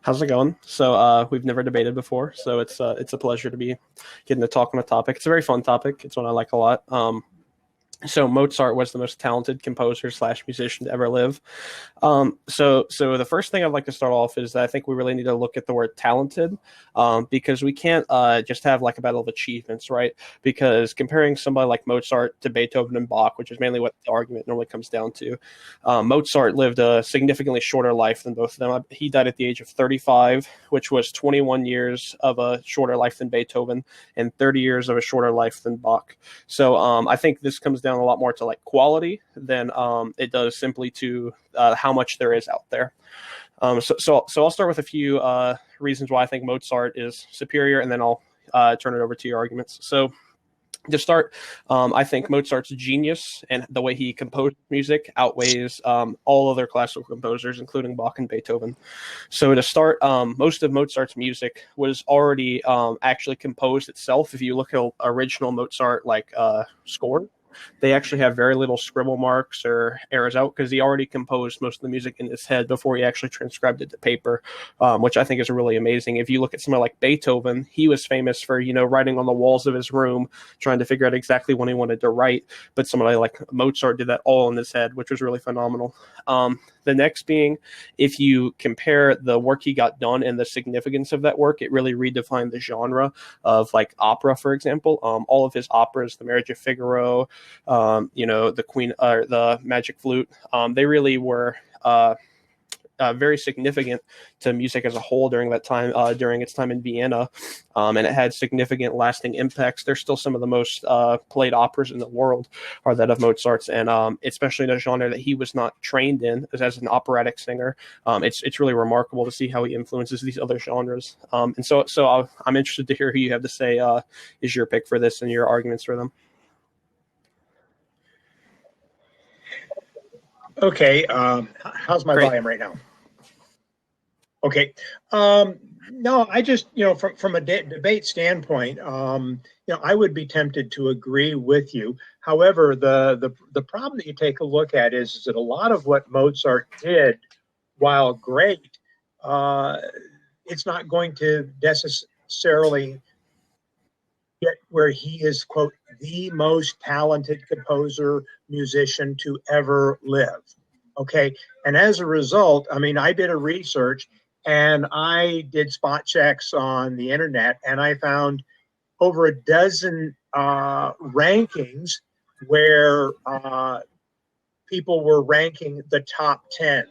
How's it going? So we've never debated before, so it's a pleasure to be getting to talk on a topic. It's a very fun topic. It's one I like a lot. So Mozart was the most talented composer slash musician to ever live. So the first thing I'd like to start off is that I think we really need to look at the word talented, because we can't just have like a battle of achievements, right? Because comparing somebody like Mozart to Beethoven and Bach, which is mainly what the argument normally comes down to, Mozart lived a significantly shorter life than both of them. He died at the age of 35, which was 21 years of a shorter life than Beethoven and 30 years of a shorter life than Bach. So I think this comes down a lot more to like quality than it does simply to how much there is out there. So I'll start with a few reasons why I think Mozart is superior, and then I'll turn it over to your arguments. So to start, I think Mozart's genius and the way he composed music outweighs all other classical composers, including Bach and Beethoven. So to start, most of Mozart's music was already actually composed itself. If you look at original Mozart score, they actually have very little scribble marks or errors out because he already composed most of the music in his head before he actually transcribed it to paper, which I think is really amazing. If you look at somebody like Beethoven, he was famous for writing on the walls of his room, trying to figure out exactly when he wanted to write. But somebody like Mozart did that all in his head, which was really phenomenal. The next being, if you compare the work he got done and the significance of that work, it really redefined the genre of like opera, for example. All of his operas, The Marriage of Figaro, the Queen or the Magic Flute, they really were very significant to music as a whole during that time, during its time in Vienna, and it had significant lasting impacts. They're still some of the most played operas in the world are that of Mozart's, and especially in a genre that he was not trained in as an operatic singer. It's really remarkable to see how he influences these other genres. And so I'm interested to hear who you have to say is your pick for this and your arguments for them. Okay, how's my Great. volume right now? Okay. No, I just, from a debate standpoint, I would be tempted to agree with you. However, the problem that you take a look at is that a lot of what Mozart did, while great, uh, it's not going to necessarily get where he is, quote, the most talented composer, musician to ever live. Okay. And as a result, I mean, I did a research and I did spot checks on the internet and I found over a dozen rankings where people were ranking the top 10.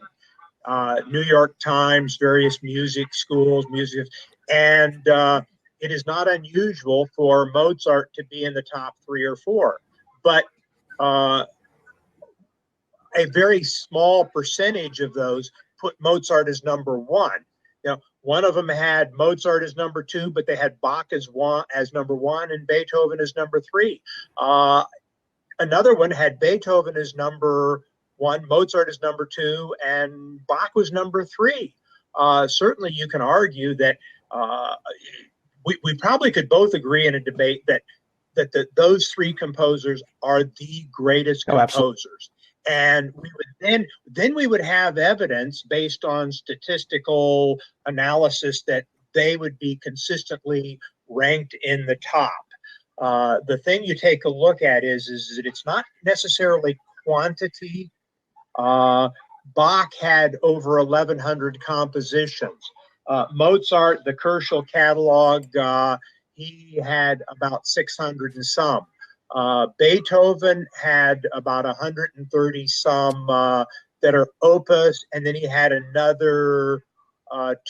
New York Times, various music schools, music, and it is not unusual for Mozart to be in the top 3 or 4, but uh, a very small percentage of those put Mozart as number one. One of them had Mozart as number two, but they had Bach as number one and Beethoven as number three. Another one had Beethoven as number one, Mozart as number two, and Bach was number three. Certainly, you can argue that we probably could both agree in a debate those three composers are the greatest Oh, absolutely. composers. And we would then we would have evidence based on statistical analysis that they would be consistently ranked in the top. The thing you take a look at is that it's not necessarily quantity. Bach had over 1,100 compositions. Mozart, the Kerschel catalog, he had about 600 and some. Beethoven had about 130 some that are opus, and then he had another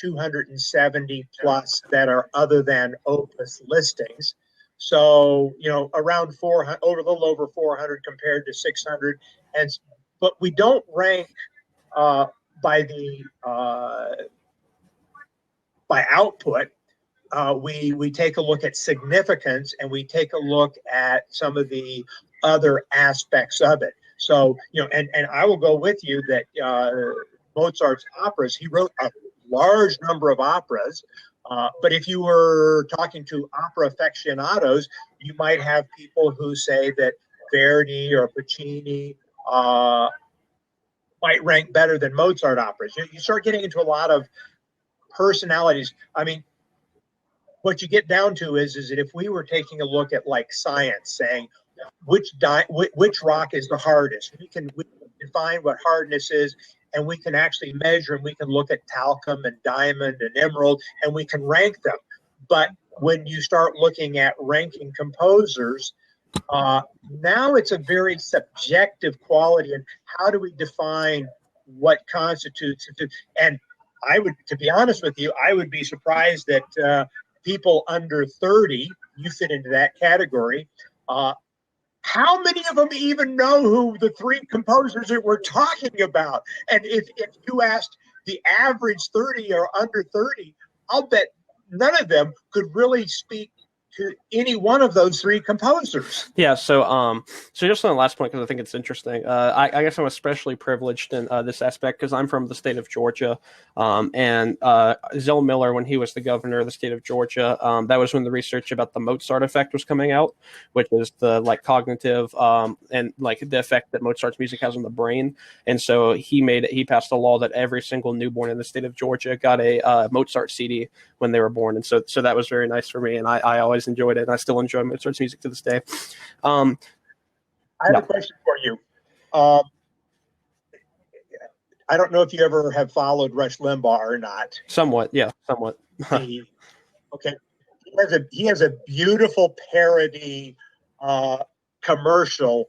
270 plus that are other than opus listings. So, around 400, over a little over 400 compared to 600. But we don't rank uh, by by output. We take a look at significance and we take a look at some of the other aspects of it. So, and I will go with you that Mozart's operas, he wrote a large number of operas. But if you were talking to opera aficionados, you might have people who say that Verdi or Puccini might rank better than Mozart operas. You start getting into a lot of personalities. I mean, what you get down to is that if we were taking a look at like science, saying which rock is the hardest, we can define what hardness is, and we can actually measure, and we can look at talcum and diamond and emerald, and we can rank them. But when you start looking at ranking composers, now it's a very subjective quality. And how do we define what constitutes it? And I would, to be honest with you, I would be surprised that people under 30, you fit into that category. How many of them even know who the three composers that we're talking about? And if you asked the average 30 or under 30, I'll bet none of them could really speak to any one of those three composers. Yeah, so just on the last point, because I think it's interesting, I guess I'm especially privileged in this aspect because I'm from the state of Georgia, and Zell Miller, when he was the governor of the state of Georgia, that was when the research about the Mozart effect was coming out, which is the like cognitive and like the effect that Mozart's music has on the brain. And so he passed a law that every single newborn in the state of Georgia got a Mozart CD when they were born, and so that was very nice for me, and I always enjoyed it, and I still enjoy Mozart's music to this day. I have a question for you. I don't know if you ever have followed Rush Limbaugh or not. Somewhat, yeah, somewhat. Okay, he has a beautiful parody commercial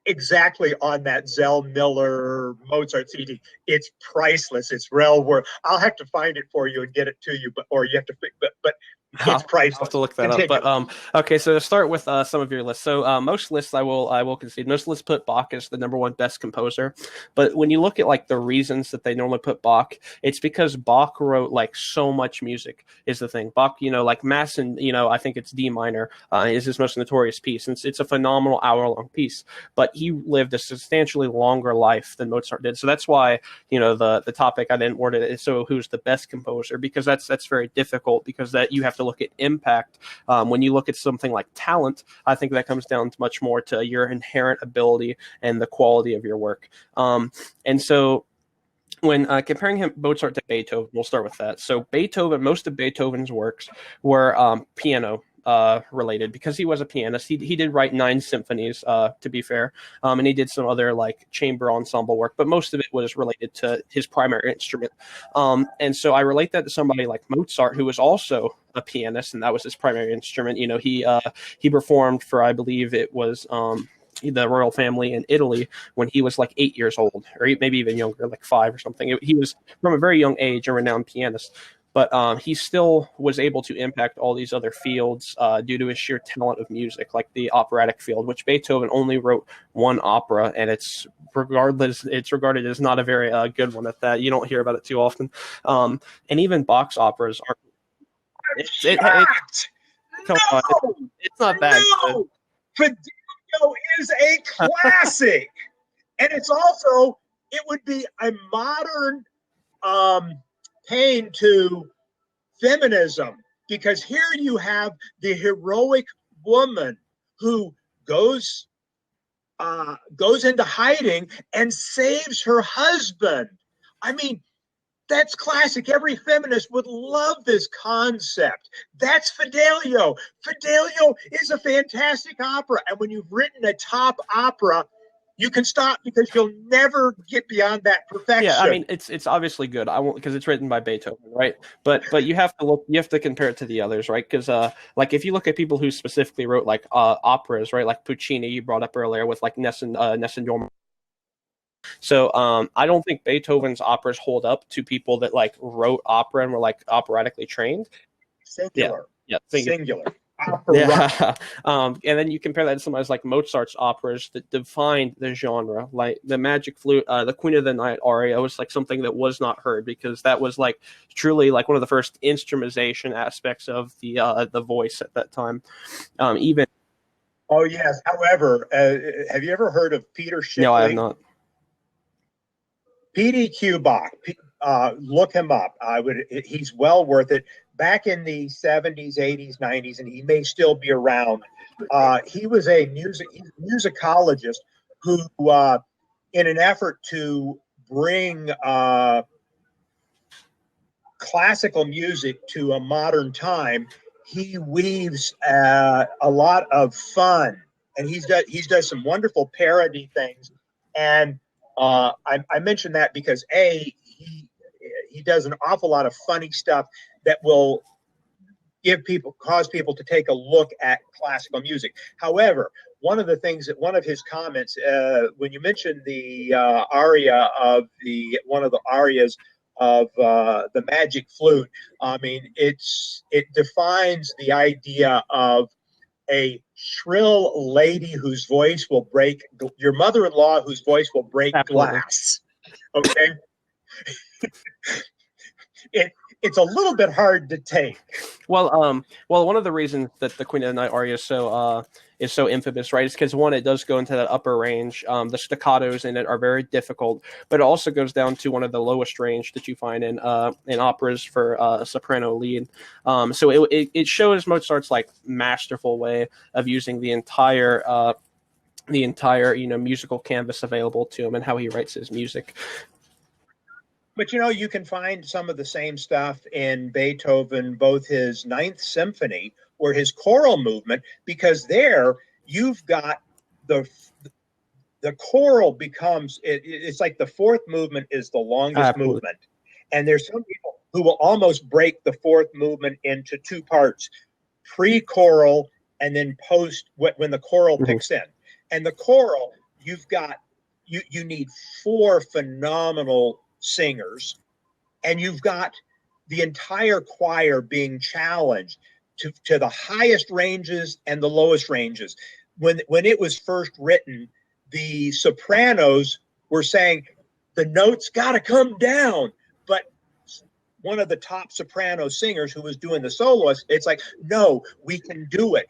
exactly on that Zell Miller Mozart CD. It's priceless. It's real worth. I'll have to find it for you and get it to you, or you have to. But it's priceless. I'll have to look that up. But okay, so to start with some of your lists. So most lists I will concede. Most lists put Bach as the number one best composer. But when you look at like the reasons that they normally put Bach, it's because Bach wrote like so much music is the thing. Bach, like Mass and I think it's D minor is his most notorious piece. And it's a phenomenal hour-long piece. But he lived a substantially longer life than Mozart did. So that's why the topic I didn't word it is so who's the best composer, because that's very difficult, because that you have to look at impact. When you look at something like talent, I think that comes down to much more to your inherent ability and the quality of your work. And so when comparing Mozart to Beethoven, we'll start with that. So most of Beethoven's works were piano related, because he was a pianist. He did write 9 symphonies, to be fair, and he did some other like chamber ensemble work, but most of it was related to his primary instrument. And so I relate that to somebody like Mozart, who was also a pianist, and that was his primary instrument. He performed for, I believe it was the royal family in Italy when he was like 8 years old, or maybe even younger, like 5 or something. He was from a very young age a renowned pianist. But he still was able to impact all these other fields due to his sheer talent of music, like the operatic field, which Beethoven only wrote 1 opera, and it's regarded as not a very good one at that. You don't hear about it too often. And even Bach's operas aren't. Come on, it's not that good. Fidelio is a classic, and it's also, it would be a modern pain to feminism, because here you have the heroic woman who goes into hiding and saves her husband. I mean, that's classic. Every feminist would love this concept. That's Fidelio. Fidelio is a fantastic opera, and when you've written a top opera, you can stop, because you'll never get beyond that perfection. Yeah, I mean, it's obviously good. I won't, because it's written by Beethoven, right? But you have to compare it to the others, right? Because like if you look at people who specifically wrote like operas, right? Like Puccini, you brought up earlier with like Nessun Dorma. So I don't think Beethoven's operas hold up to people that like wrote opera and were like operatically trained. Singular. Yeah, singular. Yeah. And then you compare that to something like Mozart's operas that defined the genre, like the Magic Flute, the Queen of the Night aria was like something that was not heard, because that was like truly like one of the first instrumentalization aspects of the voice at that time. Even. Oh yes. However, have you ever heard of Peter Shipley? No, I have not. PDQ Bach. Look him up. He's well worth it. Back in the 70s, 80s, 90s, and he may still be around. He was a musicologist who, in an effort to bring classical music to a modern time, he weaves a lot of fun, and he's done some wonderful parody things. And I mention that because he does an awful lot of funny stuff that will cause people to take a look at classical music. However, one of his comments, when you mentioned the aria of one of the arias of the Magic Flute, I mean, it defines the idea of a shrill lady whose voice will break, your mother-in-law whose voice will break Absolutely. glass. Okay. It's a little bit hard to take. Well, one of the reasons that the Queen of the Night aria is so infamous, right, is because one, it does go into that upper range. The staccatos in it are very difficult, but it also goes down to one of the lowest range that you find in operas for a soprano lead. So it shows Mozart's like masterful way of using the entire musical canvas available to him and how he writes his music. But you can find some of the same stuff in Beethoven, both his Ninth Symphony or his choral movement, because there you've got the choral becomes it's like the fourth movement is the longest movement, and there's some people who will almost break the fourth movement into two parts: pre-choral and then post when the choral picks in. And the choral, you need four phenomenal singers, and you've got the entire choir being challenged to the highest ranges and the lowest ranges. When it was first written, the sopranos were saying the notes got to come down, but one of the top soprano singers who was doing the soloist, it's like, no, we can do it.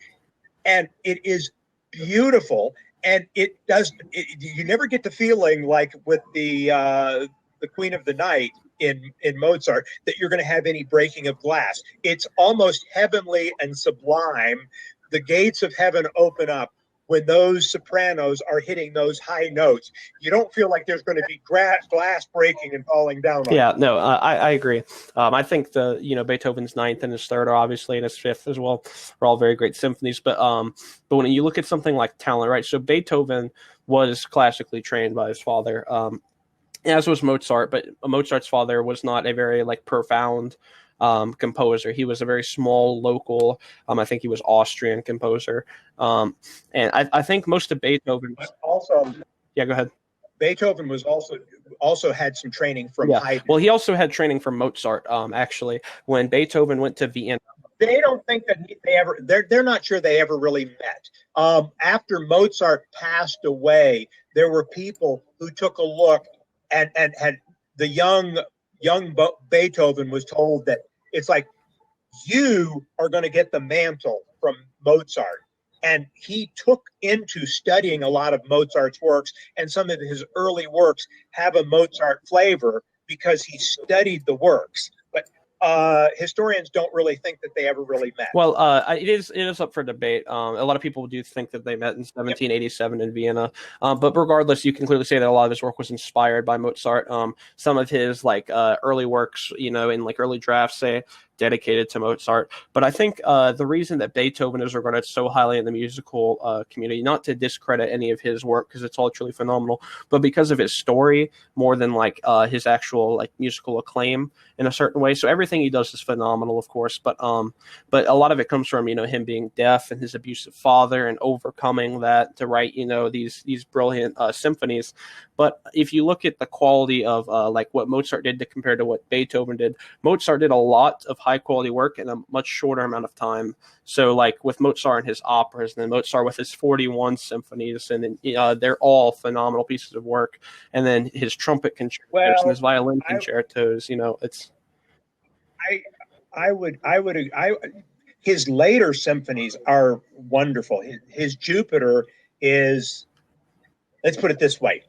And it is beautiful. And you never get the feeling like with the Queen of the Night in Mozart that you're going to have any breaking of glass. It's almost heavenly and sublime. The gates of heaven open up when those sopranos are hitting those high notes. You don't feel like there's going to be glass breaking and falling down on Yeah, no, I agree. I think Beethoven's ninth and his third are obviously, and his fifth as well, are all very great symphonies. But when you look at something like talent, right? So Beethoven was classically trained by his father, as was Mozart. But Mozart's father was not a very profound composer. He was a very small local. I think he was Austrian composer, and I think most of Beethoven. Also, yeah, go ahead. Beethoven was also had some training from Haydn. Well, he also had training from Mozart. Actually, when Beethoven went to Vienna, they don't think that they're not sure they ever really met. After Mozart passed away, there were people who took a look and had the young Beethoven was told that it's like, you are going to get the mantle from Mozart. And he took into studying a lot of Mozart's works, and some of his early works have a Mozart flavor because he studied the works. But historians don't really think that they ever really met. Well, it is up for debate. A lot of people do think that they met in 1787 in Vienna, but regardless, you can clearly say that a lot of his work was inspired by Mozart. Some of his early works, in early drafts, say dedicated to Mozart. But I think the reason that Beethoven is regarded so highly in the musical community, not to discredit any of his work because it's all truly phenomenal, but because of his story more than his actual musical acclaim in a certain way. So everything he does is phenomenal, of course, but a lot of it comes from him being deaf and his abusive father and overcoming that to write these brilliant symphonies. But if you look at the quality of what Mozart did compared to what Beethoven did, Mozart did a lot of high quality work in a much shorter amount of time. So with Mozart and his operas, and then Mozart with his 41 symphonies, and then they're all phenomenal pieces of work. And then his trumpet concertos and his violin concertos, it's. His later symphonies are wonderful. His Jupiter is, let's put it this way,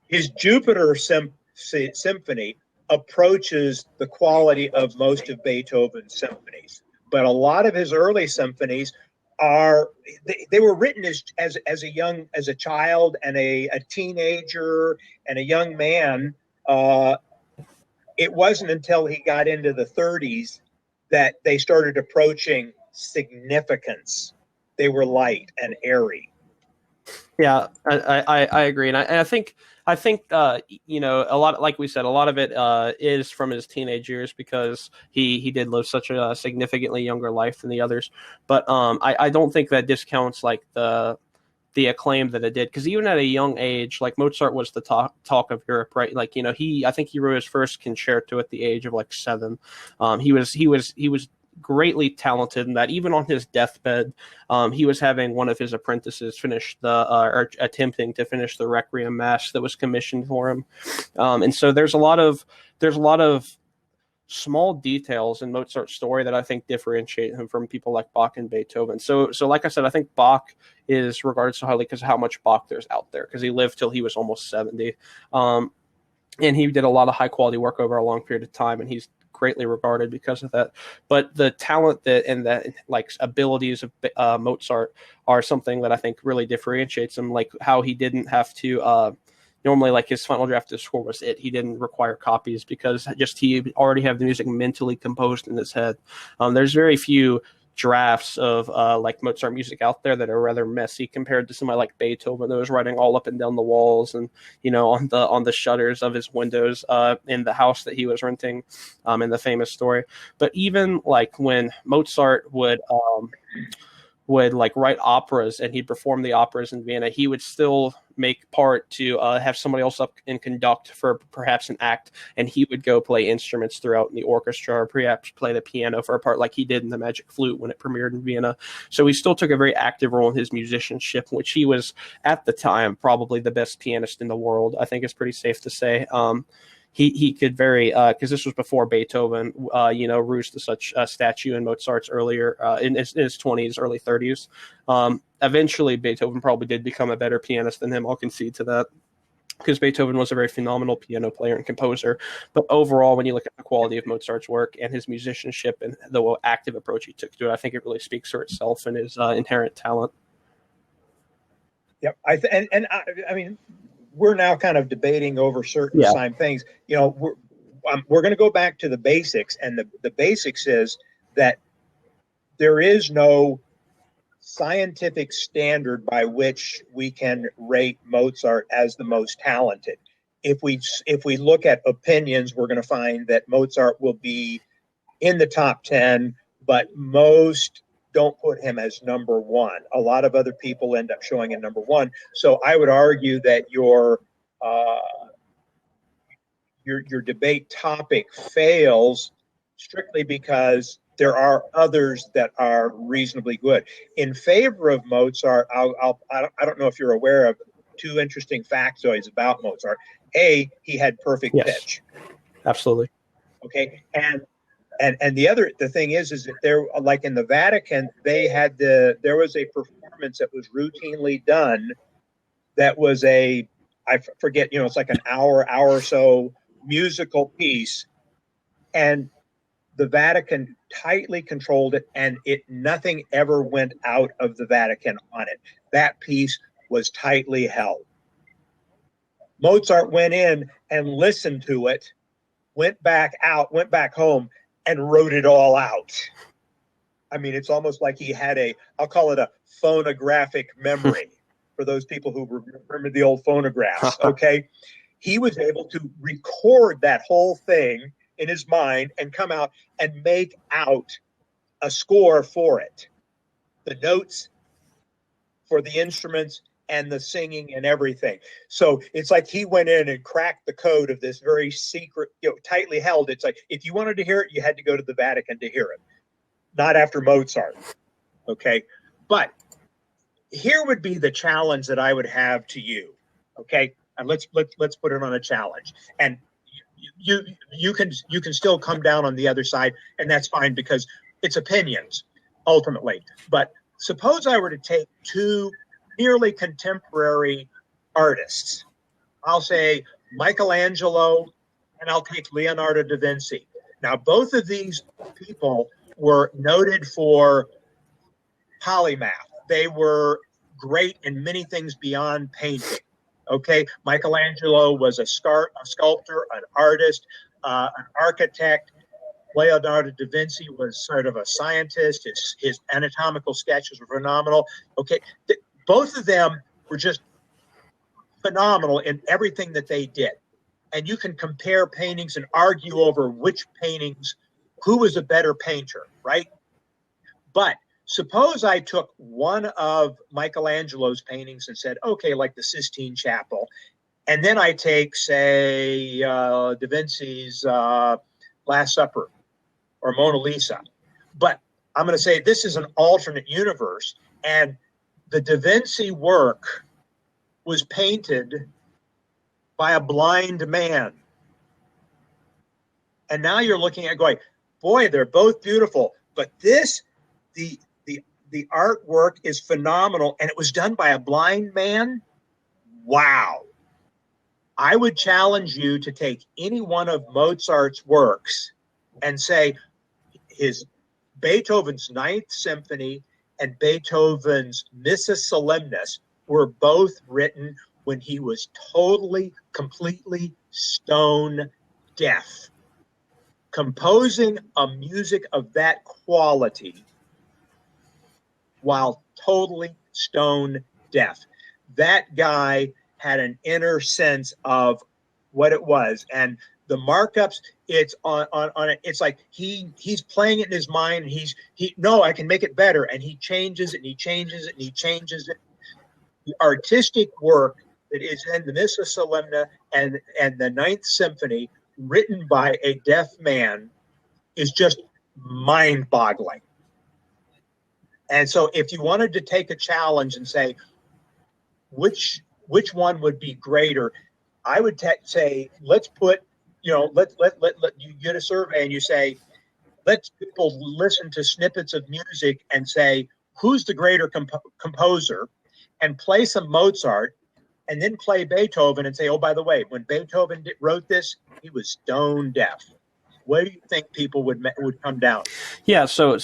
his Jupiter symphony approaches the quality of most of Beethoven's symphonies, but a lot of his early symphonies they were written as a child and a teenager and a young man, it wasn't until he got into the 30s that they started approaching significance. They were light and airy. Yeah, I agree, and I think you know, a lot, like we said, a lot of it is from his teenage years because he did live such a significantly younger life than the others. But I don't think that discounts like the acclaim that it did, because even at a young age, like Mozart was the talk of Europe, right? Like, you know, I think he wrote his first concerto at the age of like 7. He was greatly talented in that. Even on his deathbed, he was having one of his apprentices finish or attempting to finish the Requiem Mass that was commissioned for him. And so there's a lot of small details in Mozart's story that I think differentiate him from people like Bach and Beethoven. So like I said, I think Bach is regarded so highly because of how much Bach there's out there, because he lived till he was almost 70. And he did a lot of high quality work over a long period of time, and he's greatly regarded because of that. But the talent and the like abilities of Mozart are something that I think really differentiates him, like how he didn't have to normally, like, his final draft of score was it. He didn't require copies because just he already have the music mentally composed in his head. There's very few drafts of like Mozart music out there that are rather messy compared to somebody like Beethoven that was writing all up and down the walls and, you know, on the shutters of his windows in the house that he was renting in the famous story. But even like when Mozart would like write operas and he'd perform the operas in Vienna, he would still make part to have somebody else up and conduct for perhaps an act, and he would go play instruments throughout in the orchestra or perhaps play the piano for a part like he did in the Magic Flute when it premiered in Vienna. So he still took a very active role in his musicianship, which he was at the time probably the best pianist in the world. I think it's pretty safe to say. He could very because this was before Beethoven, rose to such a statue in Mozart's earlier in his 20s, early 30s. Eventually, Beethoven probably did become a better pianist than him. I'll concede to that, because Beethoven was a very phenomenal piano player and composer. But overall, when you look at the quality of Mozart's work and his musicianship and the active approach he took to it, I think it really speaks for itself and his inherent talent. Yep, I mean, we're now kind of debating over certain Yeah. assigned things. You know, we're going to go back to the basics, and the basics is that there is no scientific standard by which we can rate Mozart as the most talented. If we look at opinions, we're going to find that Mozart will be in the top 10, but most don't put him as number one. A lot of other people end up showing in number one. So I would argue that your debate topic fails strictly because there are others that are reasonably good. In favor of Mozart, I don't know if you're aware of 2 interesting factoids about Mozart. A, he had perfect pitch. Absolutely. Okay, and the thing is that there, like in the Vatican, there was a performance that was routinely done that was I forget, it's like an hour or so musical piece, and the Vatican tightly controlled it, and nothing ever went out of the Vatican on it. That piece was tightly held. Mozart went in and listened to it, went back home, and wrote it all out. I mean, it's almost like he had I'll call it a phonographic memory for those people who remember the old phonographs, okay? He was able to record that whole thing in his mind and come out and make out a score for it. The notes for the instruments and the singing and everything. So it's like he went in and cracked the code of this very secret, tightly held. It's like if you wanted to hear it, you had to go to the Vatican to hear it, not after Mozart. Okay, but here would be the challenge that I would have to you. Okay, and let's put it on a challenge. And you can still come down on the other side, and that's fine because it's opinions ultimately. But suppose I were to take 2 nearly contemporary artists. I'll say Michelangelo, and I'll take Leonardo da Vinci. Now, both of these people were noted for polymath. They were great in many things beyond painting. Okay, Michelangelo was a sculptor, an artist. an architect. Leonardo da Vinci was sort of a scientist. His anatomical sketches were phenomenal. Okay, both of them were just phenomenal in everything that they did. And you can compare paintings and argue over which paintings, who was a better painter, right? But suppose I took one of Michelangelo's paintings and said, okay, like the Sistine Chapel, and then I take, say, Da Vinci's Last Supper or Mona Lisa. But I'm going to say this is an alternate universe, and the Da Vinci work was painted by a blind man. And now you're looking at going, boy, they're both beautiful, but this, the artwork is phenomenal, and it was done by a blind man. Wow. I would challenge you to take any one of Mozart's works and say his Beethoven's Ninth Symphony and Beethoven's Missa Solemnis were both written when he was totally, completely stone deaf. Composing a music of that quality while totally stone deaf. That guy had an inner sense of what it was. And the markups, it's on it. It's like he's playing it in his mind. No, I can make it better. And he changes it and he changes it and he changes it. The artistic work that is in the Missa Solemna and the Ninth Symphony, written by a deaf man, is just mind-boggling. And so if you wanted to take a challenge and say, which one would be greater, I would say, let's put, let you get a survey and you say, let people listen to snippets of music and say, who's the greater composer, and play some Mozart, and then play Beethoven and say, oh, by the way, when Beethoven wrote this, he was stone deaf. Where do you think people would come down? Yeah, so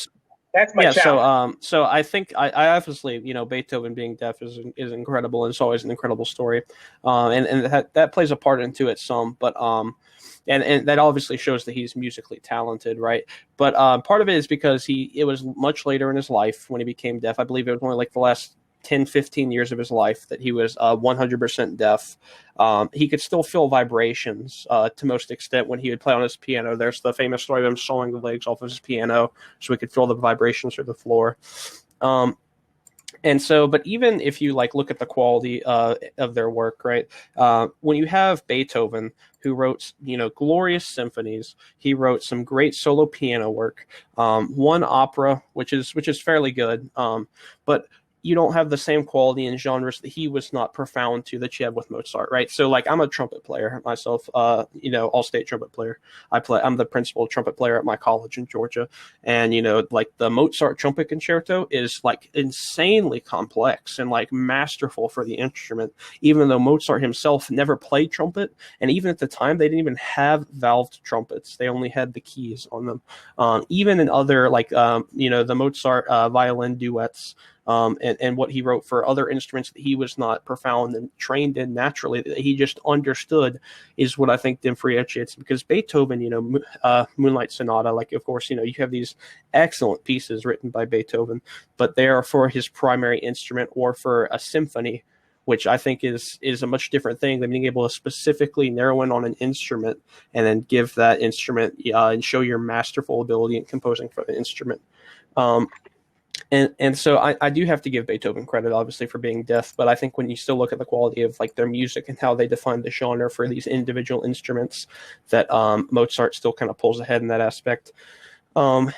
that's my challenge. So I think I obviously, Beethoven being deaf is incredible, and it's always an incredible story, and that plays a part into it some, but and that obviously shows that he's musically talented, right? But part of it is because it was much later in his life when he became deaf. I believe it was only like the last 10, 15 years of his life that he was 100% deaf. He could still feel vibrations to most extent when he would play on his piano. There's the famous story of him sawing the legs off of his piano so he could feel the vibrations through the floor. And so, but even if you look at the quality of their work, right? When you have Beethoven, who wrote, glorious symphonies, he wrote some great solo piano work, one opera, which is fairly good, but you don't have the same quality in genres that he was not profound to that you have with Mozart, right? So I'm a trumpet player myself, all-state trumpet player. I'm the principal trumpet player at my college in Georgia. And, the Mozart trumpet concerto is insanely complex and masterful for the instrument, even though Mozart himself never played trumpet. And even at the time, they didn't even have valved trumpets. They only had the keys on them. Even in other, the Mozart violin duets, and what he wrote for other instruments that he was not profound and trained in naturally, that he just understood, is what I think differentiates. Because Beethoven, Moonlight Sonata, of course, you have these excellent pieces written by Beethoven, but they are for his primary instrument or for a symphony, which I think is a much different thing than being able to specifically narrow in on an instrument and then give that instrument and show your masterful ability in composing for the instrument. And so I do have to give Beethoven credit, obviously, for being deaf, but I think when you still look at the quality of their music and how they define the genre for these individual instruments, that Mozart still kind of pulls ahead in that aspect. And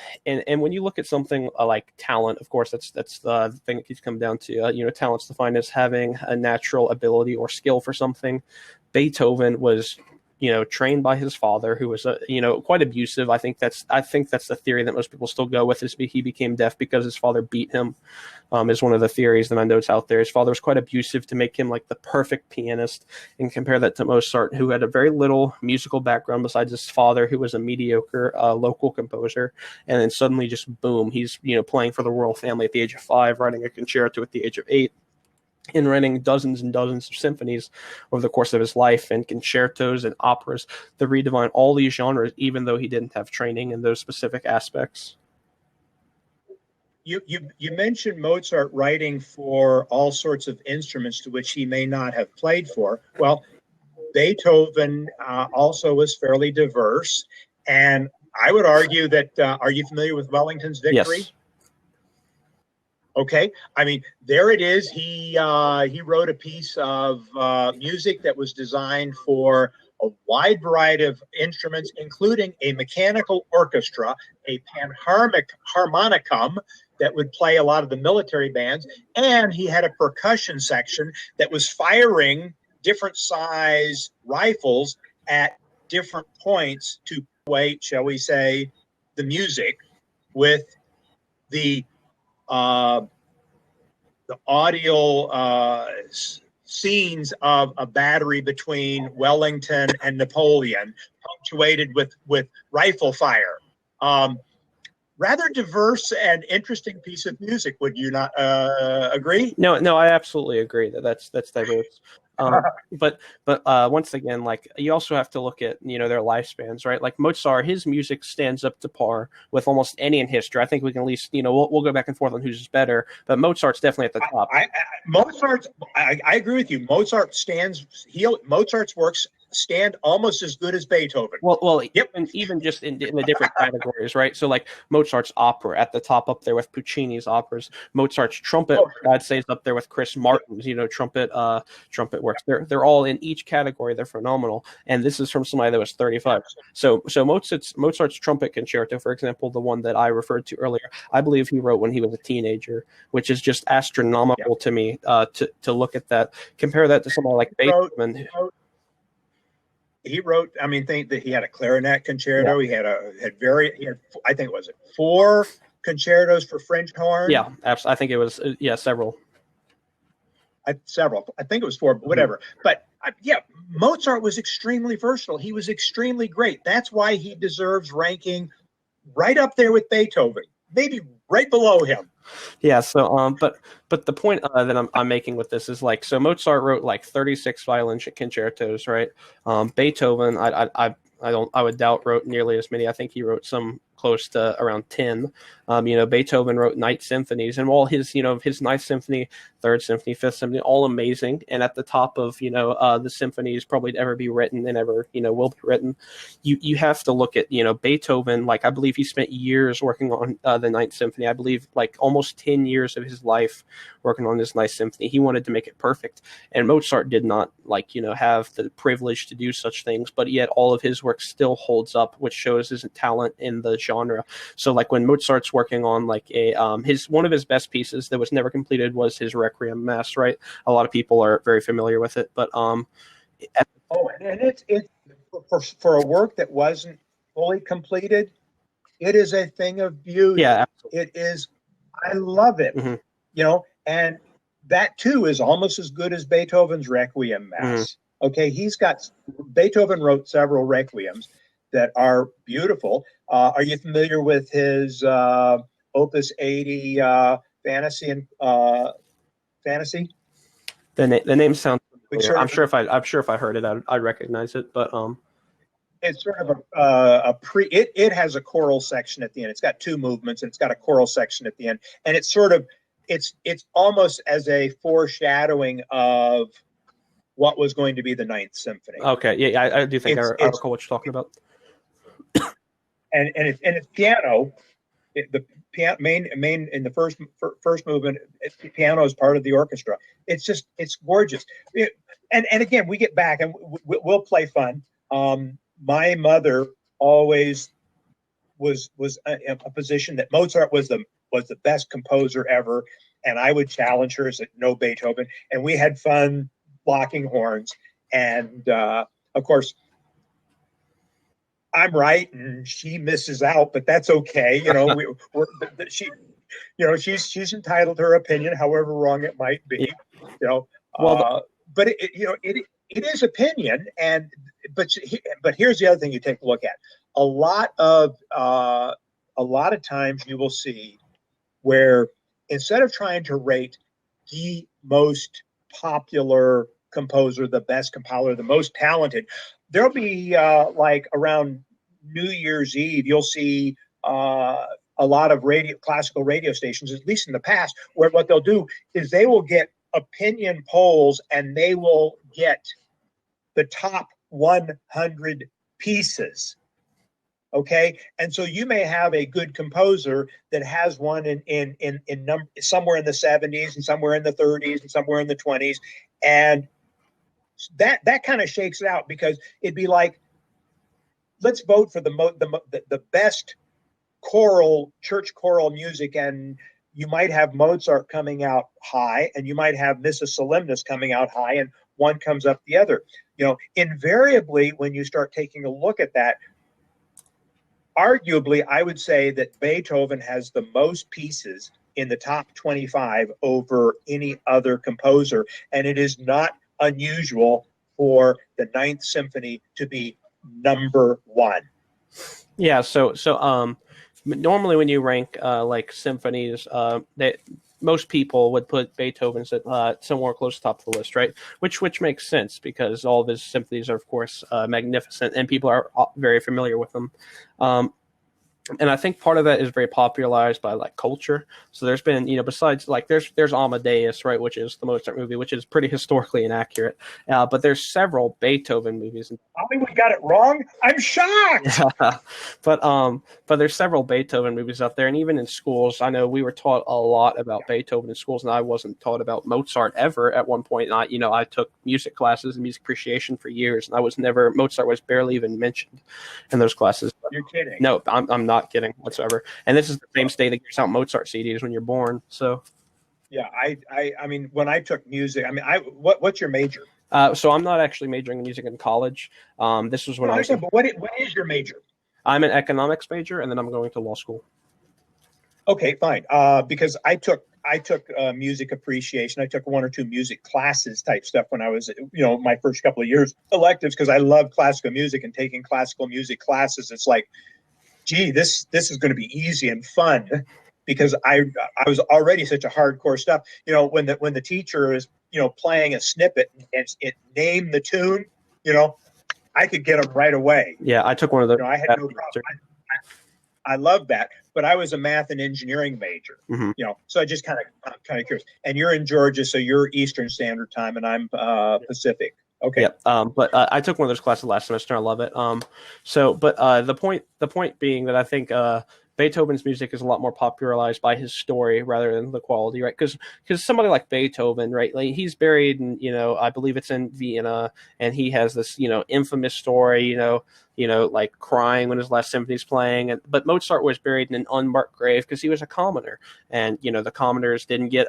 when you look at something like talent, of course, that's the thing that keeps coming down to, talent's defined as having a natural ability or skill for something. Beethoven was trained by his father, who was quite abusive. I think that's the theory that most people still go with, is he became deaf because his father beat him. Is one of the theories that I know is out there. His father was quite abusive to make him the perfect pianist, and compare that to Mozart, who had a very little musical background besides his father, who was a mediocre local composer, and then suddenly just boom, he's playing for the royal family at the age of 5, writing a concerto at the age of 8. in writing dozens and dozens of symphonies over the course of his life, and concertos and operas that redefine all these genres, even though he didn't have training in those specific aspects. You mentioned Mozart writing for all sorts of instruments to which he may not have played for. Well, Beethoven also was fairly diverse, and I would argue that. Are you familiar with Wellington's Victory? Yes. Okay, I mean, there it is. He wrote a piece of music that was designed for a wide variety of instruments, including a mechanical orchestra, a harmonicum that would play a lot of the military bands, and he had a percussion section that was firing different size rifles at different points to weight, shall we say, the music with the audio scenes of a battery between Wellington and Napoleon, punctuated with rifle fire. Rather diverse and interesting piece of music. Would you not agree? No, I absolutely agree that's diverse. But once again, like, you also have to look at, their lifespans, right? Like Mozart, his music stands up to par with almost any in history. I think we can at least, we'll go back and forth on who's better, but Mozart's definitely at the top. I agree with you. Mozart's works stand almost as good as Beethoven. Well, yep. even just in the different categories, right? So like Mozart's opera at the top, up there with Puccini's operas. Mozart's trumpet, I'd say, is up there with Chris Martin's, trumpet works. They're all in each category. They're phenomenal. And this is from somebody that was 35. So Mozart's trumpet concerto, for example, the one that I referred to earlier, I believe he wrote when he was a teenager, which is just astronomical to me to look at that. Compare that to somebody like Beethoven. He wrote. I mean, think that he had a clarinet concerto. Yeah. He had I think, was it 4 concertos for French horn? Yeah, absolutely. I think it was several. Several. I think it was 4, but whatever. But Mozart was extremely versatile. He was extremely great. That's why he deserves ranking right up there with Beethoven, maybe right below him. Yeah. So, but the point that I'm making with this is, like, so Mozart wrote like 36 violin concertos, right? Beethoven, I would doubt wrote nearly as many. I think he wrote some close to around 10. Beethoven wrote night symphonies, and all his Ninth Symphony, Third Symphony, Fifth Symphony, all amazing, and at the top of the symphonies probably to ever be written and ever will be written. You have to look at Beethoven. Like, I believe he spent years working on the Ninth Symphony. I believe like almost 10 years of his life working on this Ninth Symphony. He wanted to make it perfect, and Mozart did not have the privilege to do such things, but yet all of his work still holds up, which shows his talent in the genre. So like when Mozart's working on like one of his best pieces that was never completed was his Requiem Mass, right? A lot of people are very familiar with it, but and it's for a work that wasn't fully completed, it is a thing of beauty. Yeah, absolutely. It is. I love it. Mm-hmm. And that too is almost as good as Beethoven's Requiem Mass. Mm-hmm. Okay, Beethoven wrote several requiems that are beautiful. Are you familiar with his Opus 80 Fantasy and Fantasy? The name sounds familiar. I'm sure if I heard it, I'd recognize it. But it's sort of it has a choral section at the end. It's got 2 movements, and it's got a choral section at the end, and it's sort of it's almost as a foreshadowing of what was going to be the Ninth Symphony. Okay, yeah, I do think I recall what you're talking about. And it's piano. The piano main in the first movement. The piano is part of the orchestra. It's gorgeous. And again, we get back and we'll play fun. My mother always was a position that Mozart was the best composer ever, and I would challenge her as no Beethoven, and we had fun blocking horns. And of course, I'm right and she misses out, but that's okay. She's entitled to her opinion, however wrong it might be. But it is opinion, but here's the other thing you take a look at. A lot of times you will see where instead of trying to rate the most popular composer, the best compiler, the most talented. There'll be like around New Year's Eve, you'll see a lot of classical radio stations, at least in the past, where what they'll do is they will get opinion polls and they will get the top 100 pieces. Okay, and so you may have a good composer that has one in somewhere in the 70s and somewhere in the 30s and somewhere in the 20s, and that kind of shakes it out, because it'd be like, let's vote for the best church choral music, and you might have Mozart coming out high, and you might have Missa Solemnis coming out high, and one comes up the other. Invariably, when you start taking a look at that, arguably, I would say that Beethoven has the most pieces in the top 25 over any other composer, and it is not unusual for the Ninth Symphony to be number one. Yeah, so normally when you rank like symphonies, most people would put Beethoven's at somewhere close to the top of the list, right? Which makes sense, because all of his symphonies are, of course, magnificent, and people are very familiar with them. And I think part of that is very popularized by like culture. So there's been, besides like there's Amadeus, right, which is the Mozart movie, which is pretty historically inaccurate. But there's several Beethoven movies. Hollywood got it wrong. I'm shocked. But there's several Beethoven movies out there, and even in schools, I know we were taught a lot about Beethoven in schools, and I wasn't taught about Mozart ever at one point. And I took music classes and music appreciation for years, and Mozart was barely even mentioned in those classes. You're kidding? No, I'm not kidding whatsoever. And this is the same state that gives out Mozart CDs when you're born. So, yeah, I mean, when I took music, I mean, what's your major? So I'm not actually majoring in music in college. This was when I was. But what is your major? I'm an economics major, and then I'm going to law school. Okay, fine. Because I took music appreciation. I took one or two music classes type stuff when I was, my first couple of years, electives, because I love classical music, and taking classical music classes, it's like, gee, this is going to be easy and fun, because I was already such a hardcore stuff. When the teacher is playing a snippet and it name the tune, I could get them right away. Yeah, I took one of those. I had no problem. I love that, but I was a math and engineering major. Mm-hmm. So I just kind of curious. And you're in Georgia, so you're Eastern Standard Time, and I'm Pacific. Okay. Yeah. But I took one of those classes last semester. I love it. The point being that I think Beethoven's music is a lot more popularized by his story rather than the quality, right? Because somebody like Beethoven, right? Like, he's buried in, I believe it's in Vienna, and he has this, infamous story, like crying when his last symphony's playing. But Mozart was buried in an unmarked grave because he was a commoner, and the commoners didn't get.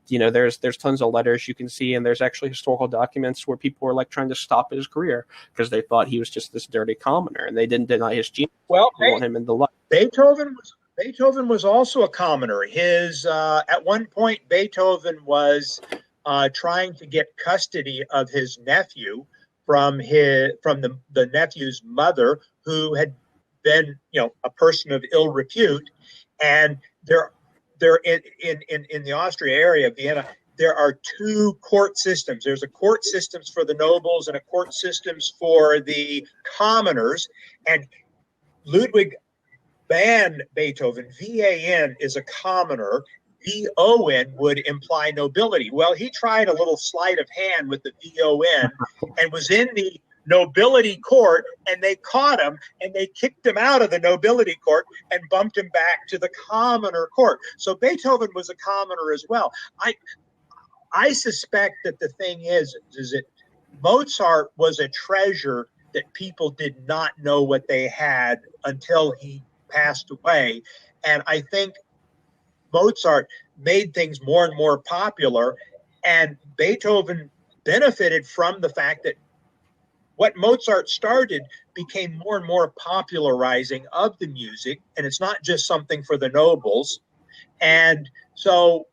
There's tons of letters you can see, and there's actually historical documents where people were like trying to stop his career because they thought he was just this dirty commoner, and they didn't deny his genius. Well, they want him in the light. Beethoven was also a commoner. At one point, Beethoven was trying to get custody of his nephew from the nephew's mother, who had been a person of ill repute. And they're in the Austria area of Vienna. There are two court systems. There's a court systems for the nobles and a court systems for the commoners. And Ludwig van Beethoven, V-A-N, is a commoner. V-O-N would imply nobility. Well, he tried a little sleight of hand with the V-O-N and was in the nobility court, and they caught him, and they kicked him out of the nobility court and bumped him back to the commoner court. So Beethoven was a commoner as well. I suspect that the thing is that Mozart was a treasure that people did not know what they had until he passed away. And I think Mozart made things more and more popular, and Beethoven benefited from the fact that what Mozart started became more and more popularizing of the music, and it's not just something for the nobles. And so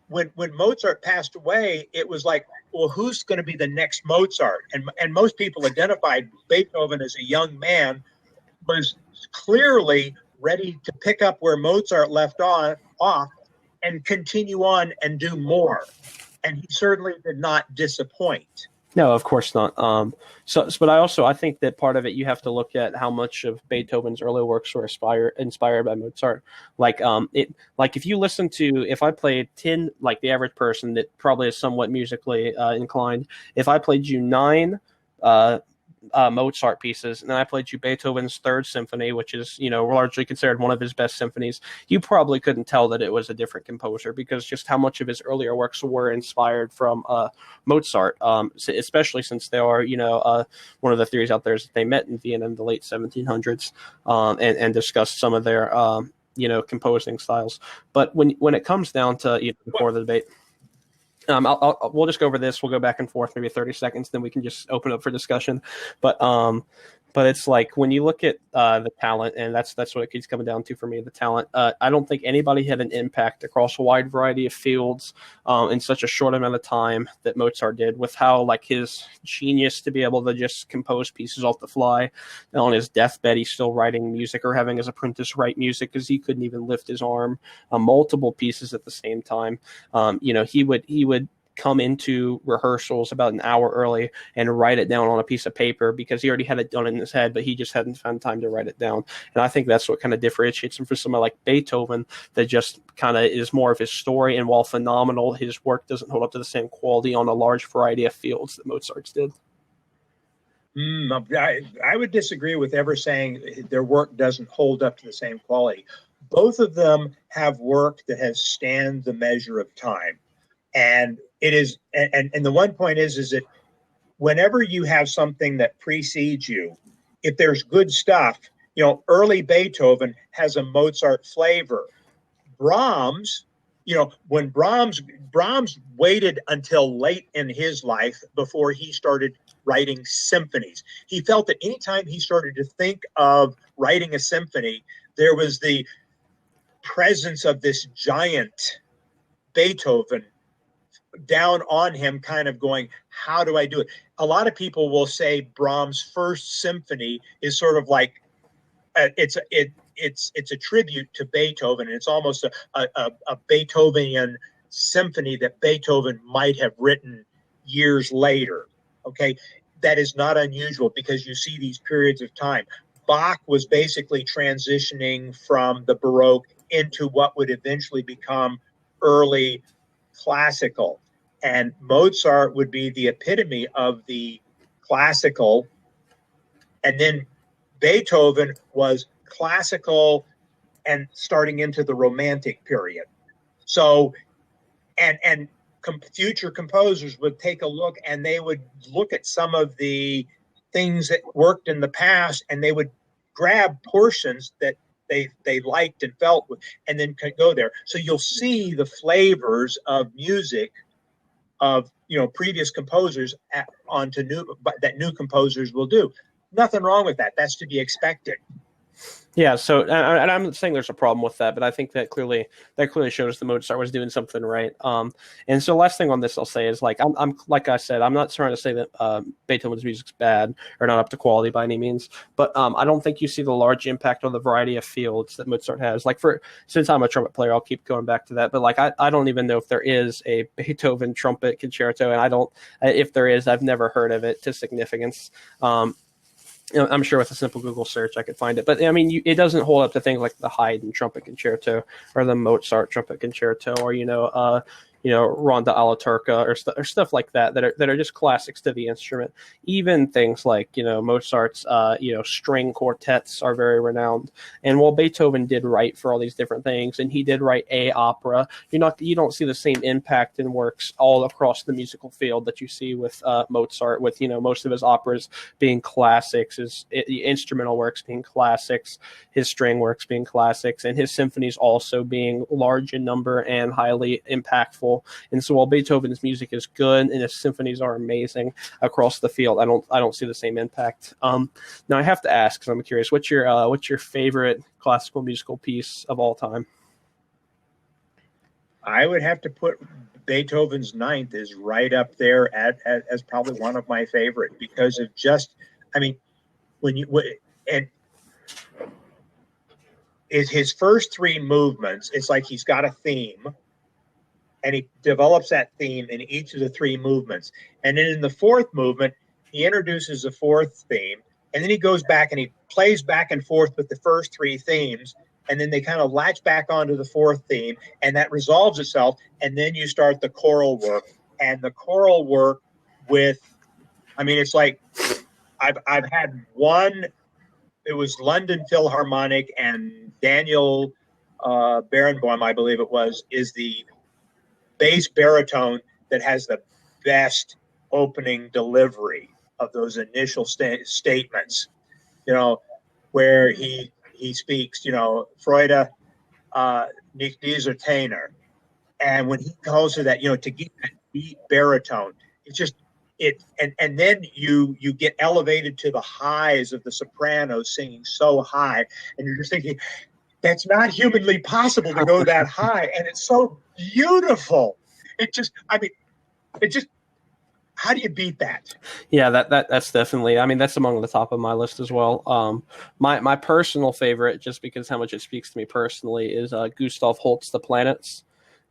when Mozart passed away, it was like, well, who's going to be the next Mozart? And most people identified Beethoven as a young man, was clearly ready to pick up where Mozart left off and continue on and do more. and he certainly did not disappoint. No, of course not. But I think that part of it you have to look at how much of Beethoven's early works were inspired by Mozart. Like if you listen to, if I played 10, like the average person that probably is somewhat musically inclined, if I played you 9 uh, Mozart pieces, and then I played you Beethoven's Third Symphony, which is largely considered one of his best symphonies, you probably couldn't tell that it was a different composer because just how much of his earlier works were inspired from Mozart, especially since they are one of the theories out there is that they met in Vienna in the late 1700s and discussed some of their composing styles. But when it comes down to before the debate. We'll just go over this. We'll go back and forth, maybe 30 seconds, then we can just open up for discussion. But it's like when you look at the talent, and that's what it keeps coming down to for me, the talent. I don't think anybody had an impact across a wide variety of fields in such a short amount of time that Mozart did, with how like his genius to be able to just compose pieces off the fly. On his deathbed, he's still writing music or having his apprentice write music because he couldn't even lift his arm. Multiple pieces at the same time. He would come into rehearsals about an hour early and write it down on a piece of paper because he already had it done in his head, but he just hadn't found time to write it down. And I think that's what kind of differentiates him from someone like Beethoven that just kind of is more of his story. And while phenomenal, his work doesn't hold up to the same quality on a large variety of fields that Mozart's did. I would disagree with ever saying their work doesn't hold up to the same quality. Both of them have work that has stand the measure of time. And it is, and the one point is that whenever you have something that precedes you, if there's good stuff, early Beethoven has a Mozart flavor. Brahms, when Brahms waited until late in his life before he started writing symphonies. He felt that anytime he started to think of writing a symphony, there was the presence of this giant Beethoven down on him, kind of going, how do I do it? A lot of people will say Brahms' First Symphony is sort of like it's a tribute to Beethoven, and it's almost a Beethovenian symphony that Beethoven might have written years later. Okay, that is not unusual because you see these periods of time. Bach was basically transitioning from the Baroque into what would eventually become early classical, and Mozart would be the epitome of the classical, and then Beethoven was classical and starting into the Romantic period. So, and future composers would take a look, and they would look at some of the things that worked in the past, and they would grab portions that they liked and felt with, and then could go there. So you'll see the flavors of music of previous composers onto new composers will do. Nothing wrong with that. That's to be expected. Yeah, so and I'm not saying there's a problem with that, but I think that clearly shows that Mozart was doing something right. And so last thing on this I'll say is I'm like I said, I'm not trying to say that Beethoven's music's bad or not up to quality by any means, but I don't think you see the large impact on the variety of fields that Mozart has. Since I'm a trumpet player, I'll keep going back to that. But I don't even know if there is a Beethoven trumpet concerto, and if there is, I've never heard of it to significance. I'm sure with a simple Google search I could find it. But I mean, it doesn't hold up to things like the Haydn trumpet concerto or the Mozart trumpet concerto or Ronda alla Turca or stuff like that are just classics to the instrument. Even things like Mozart's string quartets are very renowned. And while Beethoven did write for all these different things, and he did write a opera, you don't see the same impact in works all across the musical field that you see with Mozart. With most of his operas being classics, his instrumental works being classics, his string works being classics, and his symphonies also being large in number and highly impactful. And so while Beethoven's music is good and his symphonies are amazing across the field, I don't see the same impact. Now I have to ask, because I'm curious, what's your favorite classical musical piece of all time? I would have to put Beethoven's Ninth is right up there as probably one of my favorite because of his first three movements, it's like he's got a theme. and he develops that theme in each of the three movements. And then in the fourth movement, he introduces the fourth theme, and then he goes back and he plays back and forth with the first three themes, and then they kind of latch back onto the fourth theme, and that resolves itself, and then you start the choral work. And the choral work with, I mean, it's like I've had one. It was London Philharmonic, and Daniel Barenboim, I believe it was, is the bass baritone that has the best opening delivery of those initial statements. You know, where he speaks, you know, Freude, nicht dieser Tenor, and when he calls for that, you know, to get that deep baritone, it's just it, and then you get elevated to the highs of the sopranos singing so high, and you're just thinking that's not humanly possible to go that high, and it's so beautiful. It just, I mean, it just, how do you beat that? Yeah, that's definitely. I mean, that's among the top of my list as well. My personal favorite, just because how much it speaks to me personally, is Gustav Holst's The Planets.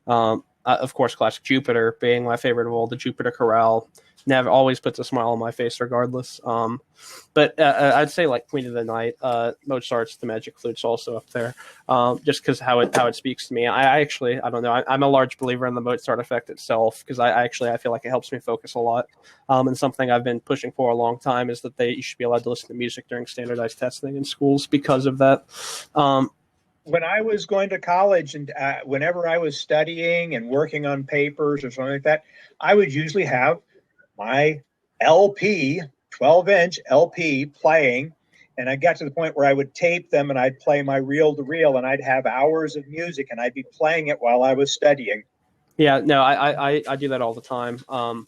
Of course, classic Jupiter being my favorite of all the Jupiter chorale. Never always puts a smile on my face, regardless. But I'd say like Queen of the Night, Mozart's The Magic Flute's also up there, just because how it speaks to me. I don't know. I'm a large believer in the Mozart effect itself because I feel like it helps me focus a lot. And something I've been pushing for a long time is that you should be allowed to listen to music during standardized testing in schools because of that. When I was going to college and whenever I was studying and working on papers or something like that, I would usually have my LP, 12-inch LP playing, and I got to the point where I would tape them and I'd play my reel-to-reel, and I'd have hours of music and I'd be playing it while I was studying. Yeah, no, I do that all the time.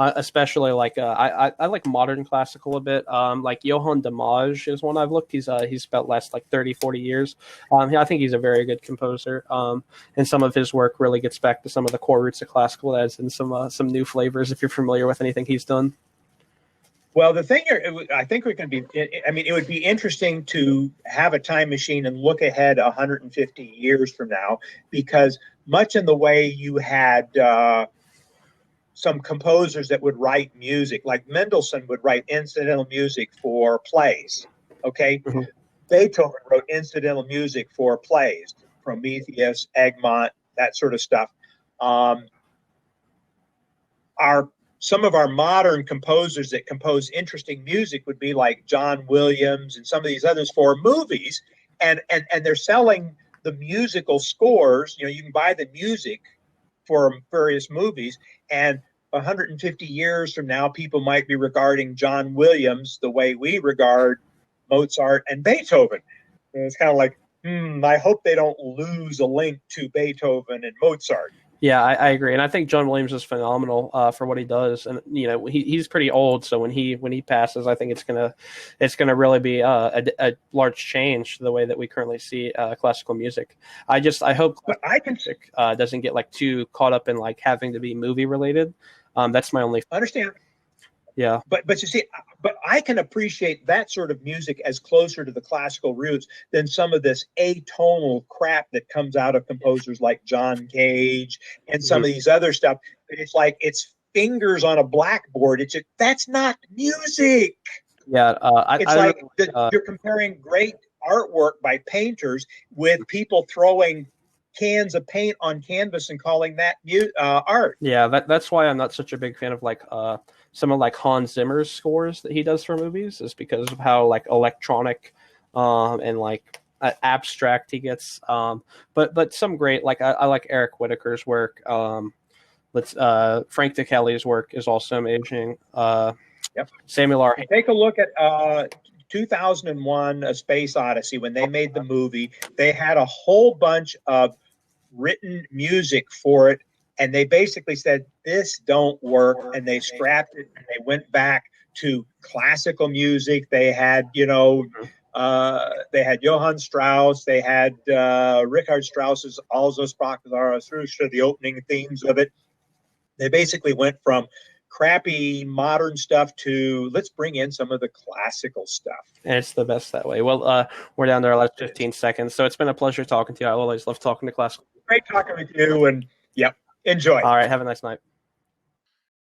Especially like I like modern classical a bit. Like Johann Damage is one I've looked. He's about last like 30-40 years. I think he's a very good composer. And some of his work really gets back to some of the core roots of classical, adds in some new flavors. If you're familiar with anything he's done. Well, the thing here, I think we can be. I mean, it would be interesting to have a time machine and look ahead 150 years from now, because much in the way you had. Some composers that would write music, like Mendelssohn would write incidental music for plays. Okay. Mm-hmm. Beethoven wrote incidental music for plays, Prometheus, Egmont, that sort of stuff. Some of our modern composers that compose interesting music would be like John Williams and some of these others for movies, and they're selling the musical scores. You know, you can buy the music for various movies, and 150 years from now, people might be regarding John Williams the way we regard Mozart and Beethoven. And it's kind of like, I hope they don't lose a link to Beethoven and Mozart. Yeah, I agree, and I think John Williams is phenomenal for what he does, and you know he's pretty old, so when he passes, I think it's gonna really be a large change to the way that we currently see classical music. I hope music doesn't get like too caught up in like having to be movie related. That's my only. I understand. Yeah, but you see, but I can appreciate that sort of music as closer to the classical roots than some of this atonal crap that comes out of composers like John Cage and some of these other stuff. It's like it's fingers on a blackboard. That's not music. Yeah, you're comparing great artwork by painters with people throwing cans of paint on canvas and calling that art. Yeah, that's why I'm not such a big fan of like some of like Hans Zimmer's scores that he does for movies, is because of how like electronic and like abstract he gets. But some great, like I like Eric Whittaker's work. Frank DeKelly's work is also amazing. Yep. Samuel R. Take a look at 2001: A Space Odyssey. When they made the movie, they had a whole bunch of written music for it, and they basically said this don't work, and they scrapped it, and they went back to classical music. They had they had Johann Strauss, they had Richard Strauss's Also sprach Zarathustra, the opening themes of it. They basically went from crappy modern stuff to let's bring in some of the classical stuff. And it's the best that way. Well, we're down to our last 15 seconds, so it's been a pleasure talking to you. I always love talking to classical. Great talking with you, and yep. Enjoy. All right. Have a nice night.